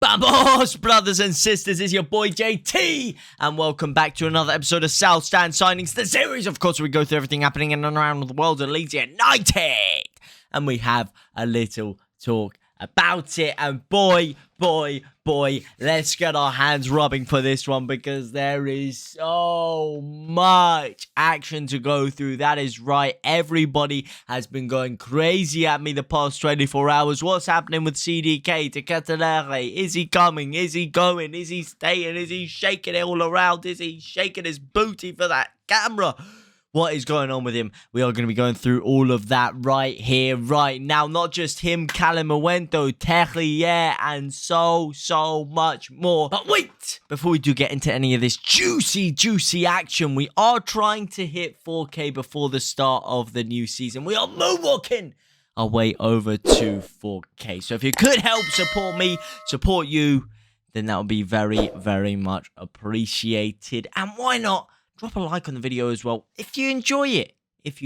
Vamos, brothers and sisters, it's your boy JT, and welcome back to another episode of South Stand Signings, the series, of course, where we go through everything happening in and around the world of Leeds United, and we have a little talk about it, and boy, let's get our hands rubbing for this one, because there is so much action to go through. That is right, everybody has been going crazy at me the past 24 hours. What's happening with CDK to Ketelaere? Is he coming? Is he going? Is he staying? Is he shaking it all around? Is he shaking his booty for that camera? What is going on with him? We are going to be going through all of that right here, right now. Not just him, Kalimuendo, Ketelaere, and so much more. But wait! Before we do get into any of this juicy action, we are trying to hit 4K before the start of the new season. We are moonwalking our way over to 4K. So if you could help support me, support you, then that would be very much appreciated. And why not? Drop a like on the video as well if you enjoy it. If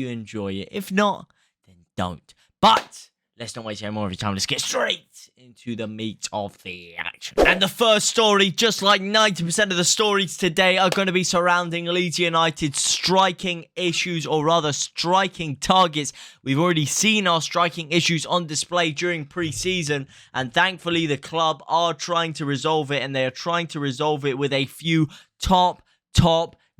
not, then don't. But let's not waste any more of your time. Let's get straight into the meat of the action. And the first story, just like 90% of the stories today, are going to be surrounding Leeds United's striking issues, or rather striking targets. We've already seen our striking issues on display during pre-season, and thankfully the club are trying to resolve it, and they are trying to resolve it with a few top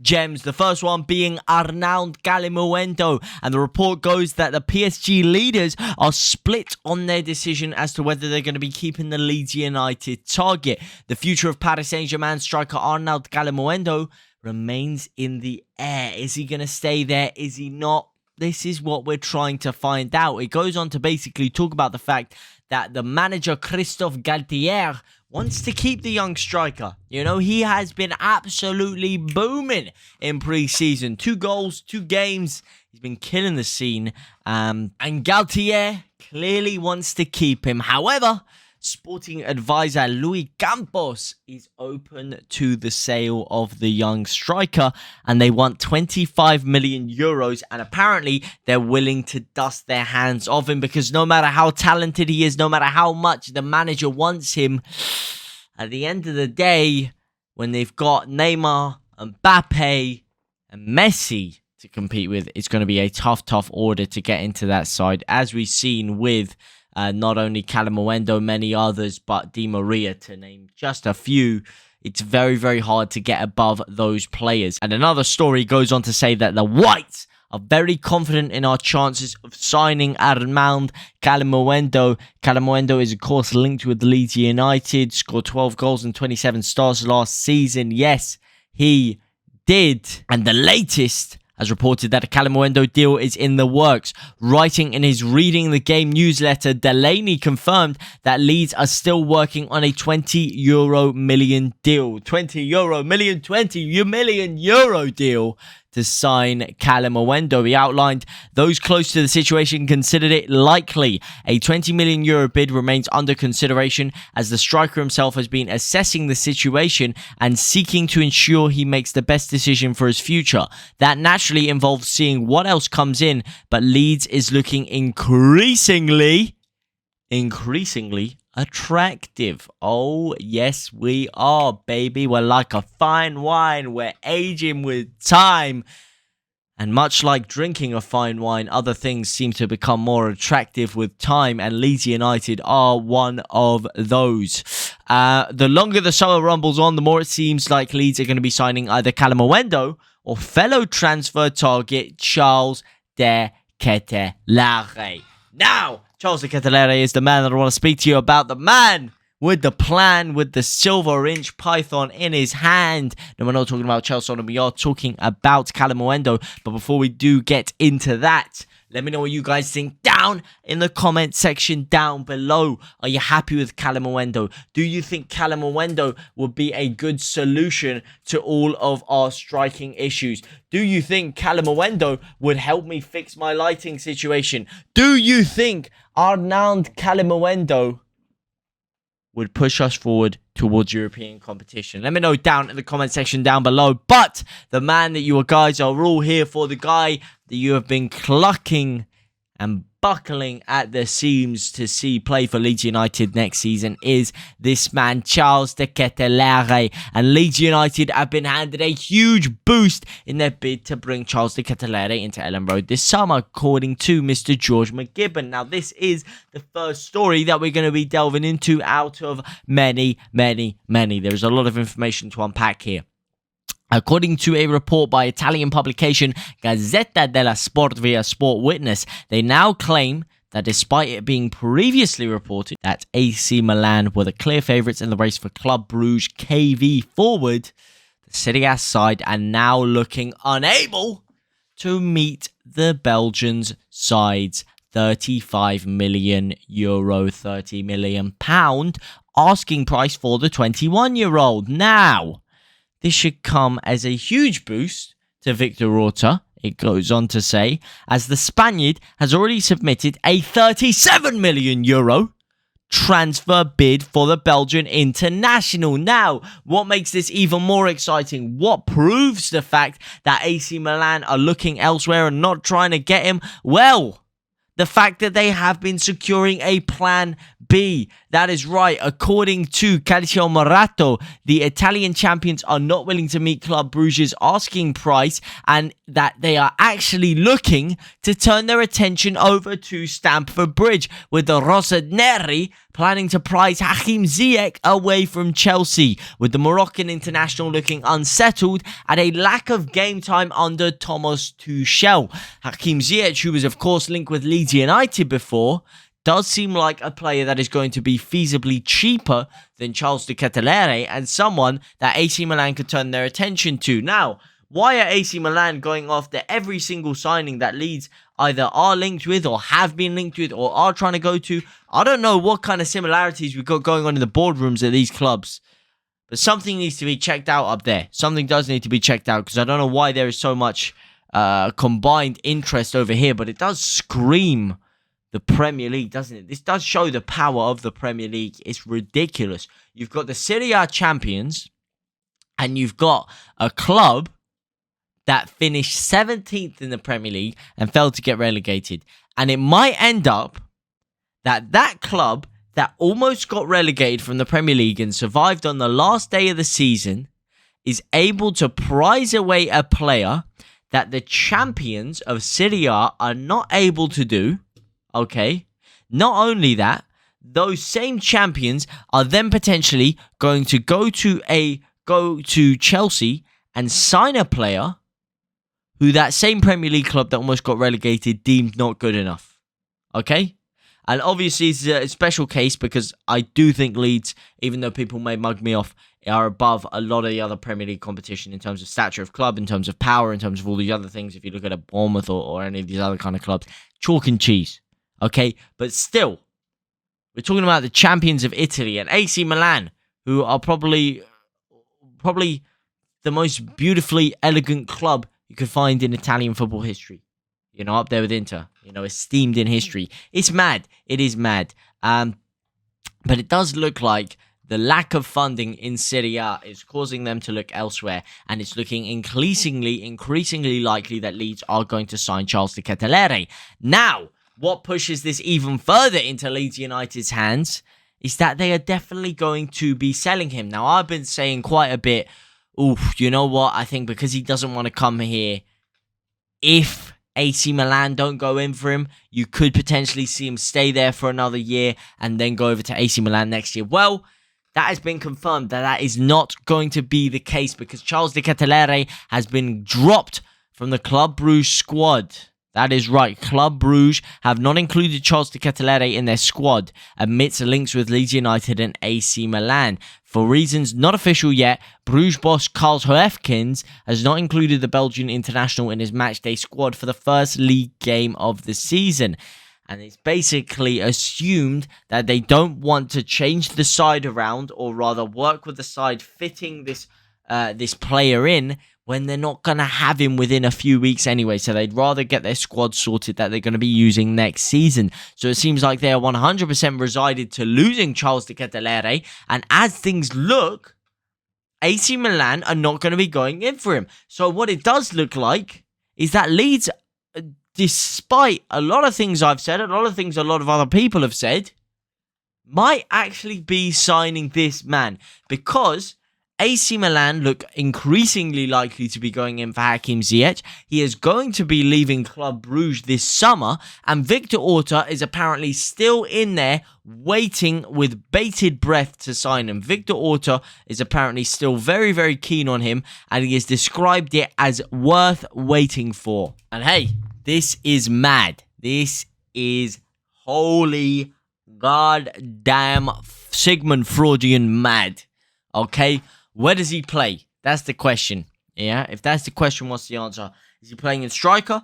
gems. The first one being Arnaud Kalimuendo, and the report goes that the PSG leaders are split on their decision as to whether they're going to be keeping the Leeds United target. The future of Paris Saint-Germain striker Arnaud Kalimuendo remains in the air. Is he going to stay there? Is he not? This is what we're trying to find out. It goes on to basically talk about the fact that the manager Christophe Galtier wants to keep the young striker. You know, he has been absolutely booming in pre-season. 2 goals, 2 games. He's been killing the scene. And Galtier clearly wants to keep him. However, sporting advisor Luis Campos is open to the sale of the young striker, and they want 25 million euros, and apparently they're willing to dust their hands of him, because no matter how talented he is, no matter how much the manager wants him, at the end of the day, when they've got Neymar, Mbappe, and Messi to compete with, it's going to be a tough order to get into that side, as we've seen with not only Kalimuendo, many others, but Di Maria, to name just a few. It's very hard to get above those players. And another story goes on to say that the Whites are very confident in our chances of signing Arnaud Kalimuendo. Kalimuendo is, of course, linked with Leeds United, scored 12 goals and 27 stars last season. Yes, he did. And the latest has reported that a Kalimuendo deal is in the works. Writing in his Reading the Game newsletter, Delaney confirmed that Leeds are still working on a €20 million deal. €20 million deal to sign Kalimuendo. He outlined those close to the situation considered it likely. A €20 million bid remains under consideration, as the striker himself has been assessing the situation and seeking to ensure he makes the best decision for his future. That naturally involves seeing what else comes in, but Leeds is looking increasingly attractive. Oh, yes, we are, baby. We're like a fine wine. We're aging with time. And much like drinking a fine wine, other things seem to become more attractive with time, and Leeds United are one of those. The longer the summer rumbles on, the more it seems like Leeds are going to be signing either Kalimuendo or fellow transfer target Charles de Ketelaere. Now, Charles de Ketelaere is the man that I want to speak to you about. The man with the plan, with the silver-inch python in his hand. No, we're not talking about Chelsea, we are talking about Kalimuendo. But before we do get into that, let me know what you guys think down in the comment section down below. Are you happy with Kalimuendo? Do you think Kalimuendo would be a good solution to all of our striking issues? Do you think Kalimuendo would help me fix my lighting situation? Do you think Arnaud Kalimuendo would push us forward towards European competition? Let me know down in the comment section down below. But the man that you guys are all here for, the guy that you have been clucking and buckling at the seams to see play for Leeds United next season is this man, Charles de Ketelaere. And Leeds United have been handed a huge boost in their bid to bring Charles de Ketelaere into Ellen Road this summer, according to Mr. George McGibbon. Now, this is the first story that we're going to be delving into out of many. There's a lot of information to unpack here. According to a report by Italian publication Gazzetta della Sport via Sport Witness, they now claim that despite it being previously reported that AC Milan were the clear favourites in the race for Club Brugge KV forward, the Serie A side are now looking unable to meet the Belgians' side's €35 million, £30 million asking price for the 21-year-old. Now, this should come as a huge boost to Victor Orta, it goes on to say, as the Spaniard has already submitted a €37 million transfer bid for the Belgian international. Now, what makes this even more exciting? What proves the fact that AC Milan are looking elsewhere and not trying to get him? Well, the fact that they have been securing a plan B. That is right. According to Calcio, the Italian champions are not willing to meet Club Brugge's asking price, and that they are actually looking to turn their attention over to Stamford Bridge, with the Rossoneri planning to prize Hakim Ziyech away from Chelsea, with the Moroccan international looking unsettled at a lack of game time under Thomas Tuchel. Hakim Ziyech, who was of course linked with Leeds United before, does seem like a player that is going to be feasibly cheaper than Charles de Ketelaere, and someone that AC Milan could turn their attention to. Now, why are AC Milan going after every single signing that Leeds either are linked with or have been linked with or are trying to go to? I don't know what kind of similarities we've got going on in the boardrooms at these clubs, but something needs to be checked out up there. Something does need to be checked out, because I don't know why there is so much combined interest over here, but it does scream the Premier League, doesn't it? This does show the power of the Premier League. It's ridiculous. You've got the Serie A champions, and you've got a club that finished 17th in the Premier League and failed to get relegated. And it might end up that that club that almost got relegated from the Premier League and survived on the last day of the season is able to prize away a player that the champions of Serie A are not able to do. Okay, not only that, those same champions are then potentially going to go to Chelsea and sign a player who that same Premier League club that almost got relegated deemed not good enough. Okay? And obviously it's a special case, because I do think Leeds, even though people may mug me off, are above a lot of the other Premier League competition in terms of stature of club, in terms of power, in terms of all these other things. If you look at a Bournemouth or any of these other kind of clubs, chalk and cheese. Okay, but still, we're talking about the champions of Italy and AC Milan, who are probably the most beautifully elegant club you could find in Italian football history. You know, up there with Inter, you know, esteemed in history. It's mad. It is mad. But it does look like the lack of funding in Serie A is causing them to look elsewhere, and it's looking increasingly likely that Leeds are going to sign Charles de Ketelaere. Now, what pushes this even further into Leeds United's hands is that they are definitely going to be selling him. Now, I've been saying quite a bit, you know what? I think because he doesn't want to come here, if AC Milan don't go in for him, you could potentially see him stay there for another year and then go over to AC Milan next year. Well, that has been confirmed that is not going to be the case, because Charles de Ketelaere has been dropped from the Club Brugge squad. That is right. Club Brugge have not included Charles de Ketelaere in their squad amidst links with Leeds United and AC Milan. For reasons not official yet, Bruges boss Karl Huijskens has not included the Belgian international in his matchday squad for the first league game of the season. And it's basically assumed that they don't want to change the side around, or rather work with the side fitting this player in, when they're not going to have him within a few weeks anyway. So they'd rather get their squad sorted that they're going to be using next season. So it seems like they are 100% resided to losing Charles de Ketelaere. And as things look, AC Milan are not going to be going in for him. So what it does look like is that Leeds despite a lot of things I've said, a lot of things a lot of other people have said, might actually be signing this man, because AC Milan look increasingly likely to be going in for Hakim Ziyech. He is going to be leaving Club Brugge this summer, and Victor Orta is apparently still in there waiting with bated breath to sign him. Victor Orta is apparently still very, very keen on him, and he has described it as worth waiting for. And hey, this is mad. This is holy goddamn Sigmund Freudian mad. Okay? Where does he play? That's the question. Yeah, if that's the question, what's the answer? Is he playing in striker?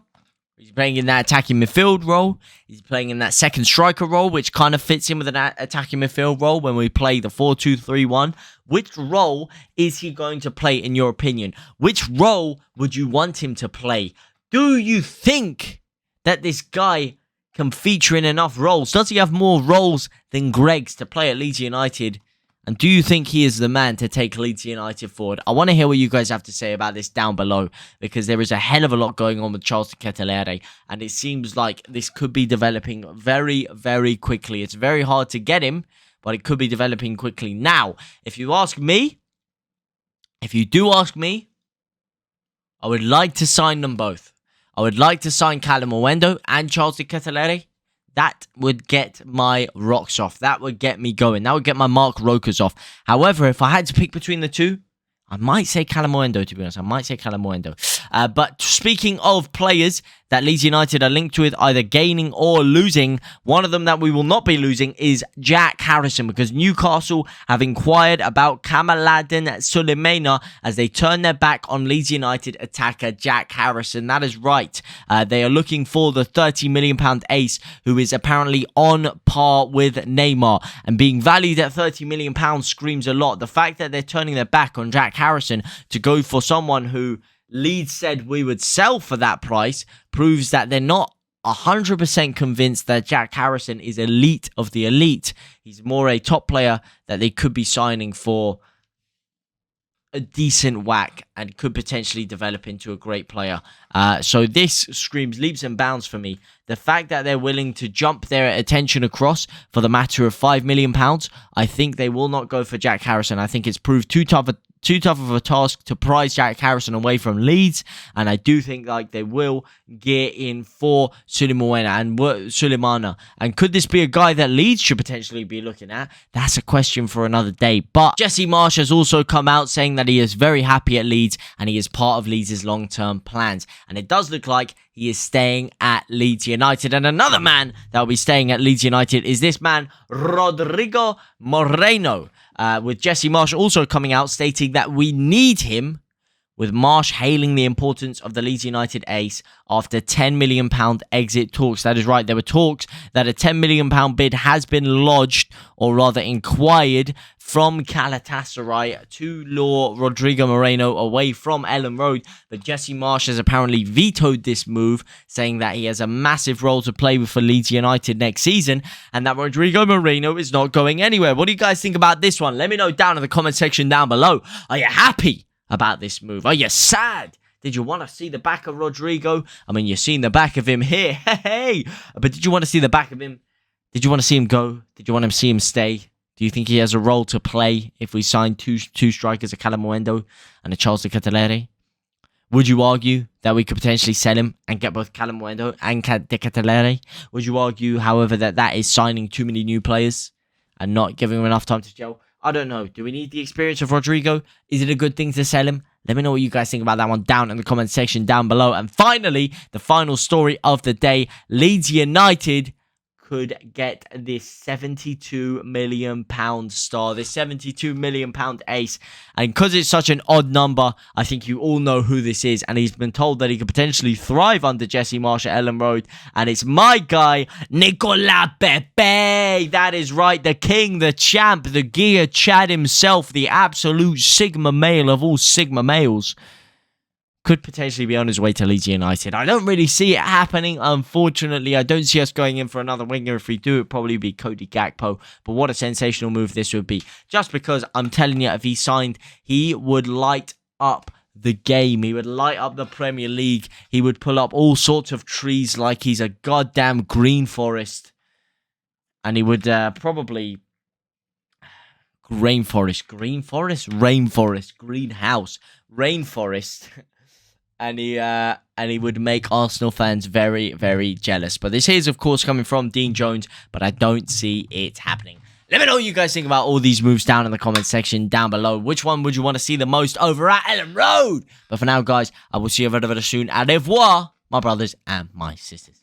Is he playing in that attacking midfield role? Is he playing in that second striker role, which kind of fits in with an attacking midfield role when we play the 4-2-3-1? Which role is he going to play, in your opinion? Which role would you want him to play? Do you think that this guy can feature in enough roles? Does he have more roles than Greg's to play at Leeds United? And do you think he is the man to take Leeds United forward? I want to hear what you guys have to say about this down below, because there is a hell of a lot going on with Charles Ketelaere, and it seems like this could be developing very, very quickly. It's very hard to get him, but it could be developing quickly. Now, if you do ask me, I would like to sign them both. I would like to sign Kalimuendo and Charles Ketelaere. That would get my rocks off. That would get me going. That would get my Mark Rokers off. However, if I had to pick between the two, I might say Kalimuendo, to be honest. I might say Kalimuendo. But speaking of players that Leeds United are linked with either gaining or losing, one of them that we will not be losing is Jack Harrison, because Newcastle have inquired about Kamaladen Sulemana as they turn their back on Leeds United attacker Jack Harrison. That is right. They are looking for the £30 million ace, who is apparently on par with Neymar. And being valued at £30 million screams a lot. The fact that they're turning their back on Jack Harrison to go for someone who Leeds said we would sell for that price proves that they're not 100% convinced that Jack Harrison is elite of the elite. He's more a top player that they could be signing for a decent whack and could potentially develop into a great player. So this screams leaps and bounds for me. The fact that they're willing to jump their attention across for the matter of £5 million, I think they will not go for Jack Harrison. I think it's proved too tough of a task to prize Jack Harrison away from Leeds, and I do think like they will get in for Sulemana. And could this be a guy that Leeds should potentially be looking at? That's a question for another day. But Jesse Marsch has also come out saying that he is very happy at Leeds and he is part of Leeds' long-term plans, and it does look like he is staying at Leeds United. And another man that will be staying at Leeds United is this man, Rodrigo Moreno. With Jesse Marsch also coming out stating that we need him, with Marsch hailing the importance of the Leeds United ace after £10 million exit talks. That is right, there were talks that a £10 million bid has been lodged, or rather inquired, from Galatasaray to lure Rodrigo Moreno away from Ellen Road. But Jesse Marsch has apparently vetoed this move, saying that he has a massive role to play with for Leeds United next season, and that Rodrigo Moreno is not going anywhere. What do you guys think about this one? Let me know down in the comment section down below. Are you happy about this move? Are you sad? Did you want to see the back of Rodrigo? I mean, you've seen the back of him here. Hey, but did you want to see the back of him? Did you want to see him go? Did you want to see him stay? Do you think he has a role to play if we sign two strikers, a Kalimuendo and a Charles Ketelaere? Would you argue that we could potentially sell him and get both Kalimuendo and Ketelaere? Would you argue, however, that is signing too many new players and not giving him enough time to gel? I don't know. Do we need the experience of Rodrigo? Is it a good thing to sell him? Let me know what you guys think about that one down in the comment section down below. And finally, the final story of the day, Leeds United could get this £72 million star, this £72 million ace. And because it's such an odd number, I think you all know who this is. And he's been told that he could potentially thrive under Jesse Marsch at Ellen Road. And it's my guy, Nicolas Pepe. That is right, the king, the champ, the gear Chad himself, the absolute Sigma male of all Sigma males, could potentially be on his way to Leeds United. I don't really see it happening, unfortunately. I don't see us going in for another winger. If we do, it'd probably be Cody Gakpo. But what a sensational move this would be. Just because I'm telling you, if he signed, he would light up the game. He would light up the Premier League. He would pull up all sorts of trees like he's a goddamn green forest. And he would probably... Rainforest, greenhouse, rainforest. And he would make Arsenal fans very, very jealous. But this is, of course, coming from Dean Jones, but I don't see it happening. Let me know what you guys think about all these moves down in the comment section down below. Which one would you want to see the most over at Ellen Road? But for now, guys, I will see you very, very soon. Au revoir, my brothers and my sisters.